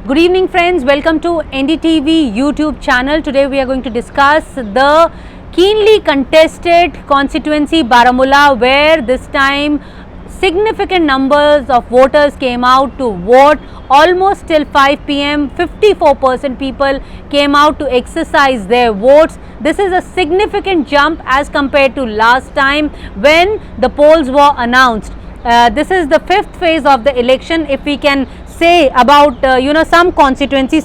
Good evening friends, welcome to NDTV YouTube channel. Today we are going to discuss the keenly contested constituency Baramulla, where this time significant numbers of voters came out to vote. Almost till 5 p.m, 54% people came out to exercise their votes. This is a significant jump as compared to last time when the polls were announced. This is the fifth phase of the election. If we can say about some constituency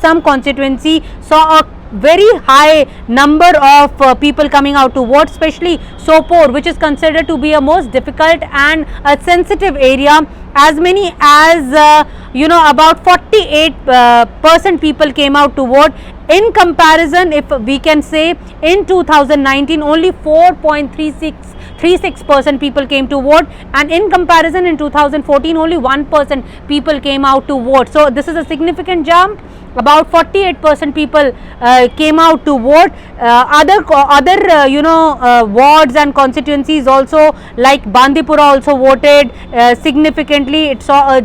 saw a very high number of people coming out to vote, especially Sopore, which is considered to be a most difficult and a sensitive area. As many as about 48% people came out to vote. In comparison, if we can say, in 2019 only 4.36% people came to vote, and in comparison in 2014 only 1% people came out to vote. So this is a significant jump. About 48% people came out to vote. Other wards and constituencies also, like Bandipura, also voted significantly. It saw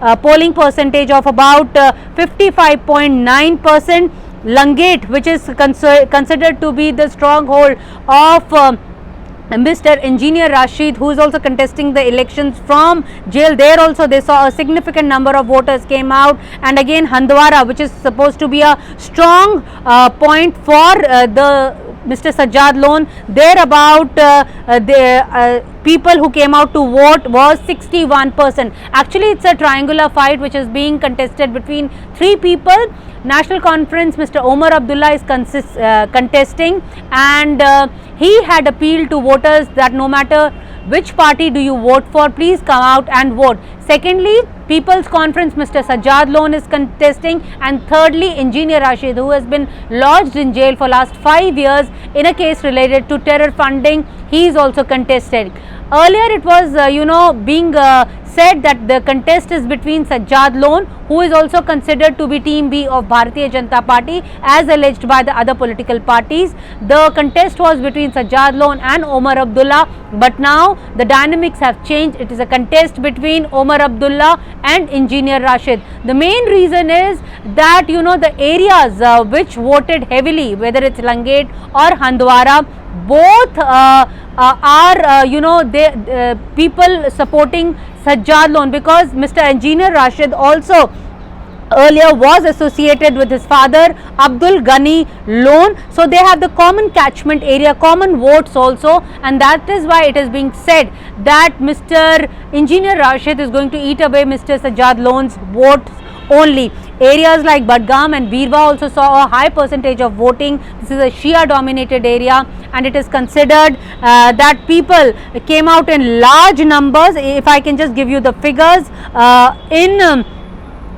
a polling percentage of about 55.9%. Langet, which is considered to be the stronghold of Mr. Engineer Rashid, who is also contesting the elections from jail, there also they saw a significant number of voters came out. And again Handwara, which is supposed to be a strong point for the Mr. Sajjad Lone, there about the people who came out to vote was 61%. Actually it's a triangular fight which is being contested between three people. National Conference, Mr. Omar Abdullah is contesting, and he had appealed to voters that no matter which party do you vote for, please come out and vote. Secondly, People's Conference, Mr. Sajjad Lone is contesting, and thirdly, Engineer Rashid, who has been lodged in jail for last 5 years in a case related to terror funding, he is also contested. Earlier it was being said that the contest is between Sajjad Lone, who is also considered to be team B of Bharatiya Janata Party as alleged by the other political parties. The contest was between Sajjad Lone and Omar Abdullah, but now the dynamics have changed. It is a contest between Omar Abdullah and Engineer Rashid. The main reason is that the areas which voted heavily, whether it's Langet or Handwara, both are people supporting Sajjad Lone, because Mr. Engineer Rashid also earlier was associated with his father Abdul Ghani Lone, so they have the common catchment area, common votes also, and that is why it is being said that Mr. Engineer Rashid is going to eat away Mr. Sajjad Lone's votes only. Areas like Badgam and Birwa also saw a high percentage of voting. This is a Shia dominated area, and it is considered that people came out in large numbers. If I can just give you the figures, in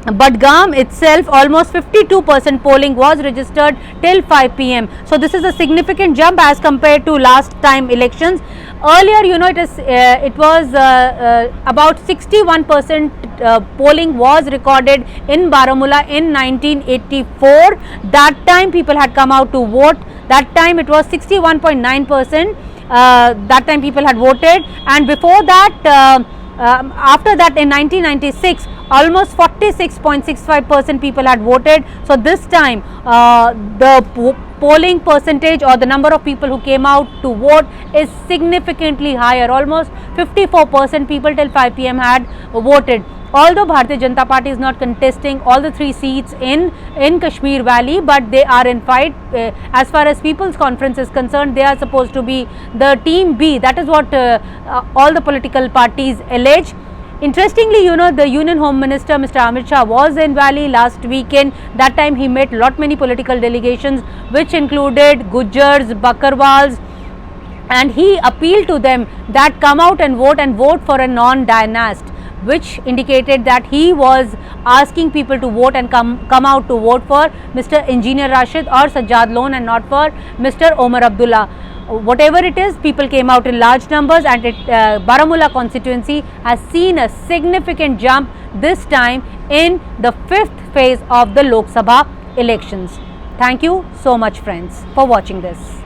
Badgam itself almost 52% polling was registered till 5 p.m. So this is a significant jump as compared to last time elections. Earlier it was about 61% polling was recorded in Baramulla in 1984. That time people had come out to vote. That time it was 61.9%. That time people had voted, and before that after that in 1996 almost 46.65% people had voted. So this time the polling percentage or the number of people who came out to vote is significantly higher. Almost 54% people till 5 p.m. had voted. Although Bharatiya Janata Party is not contesting all the three seats in Kashmir Valley, but they are in fight. As far as People's Conference is concerned, they are supposed to be the team B. That is what all the political parties allege. Interestingly, the Union Home Minister Mr. Amit Shah was in Valley last weekend. That time he met many political delegations, which included Gujjars, Bakarwals, and he appealed to them that come out and vote for a non-dynast, which indicated that he was asking people to vote and come out to vote for Mr. Engineer Rashid or Sajjad Lone and not for Mr. Omar Abdullah. Whatever it is, people came out in large numbers, and Baramulla constituency has seen a significant jump this time in the fifth phase of the Lok Sabha elections. Thank you so much friends for watching this.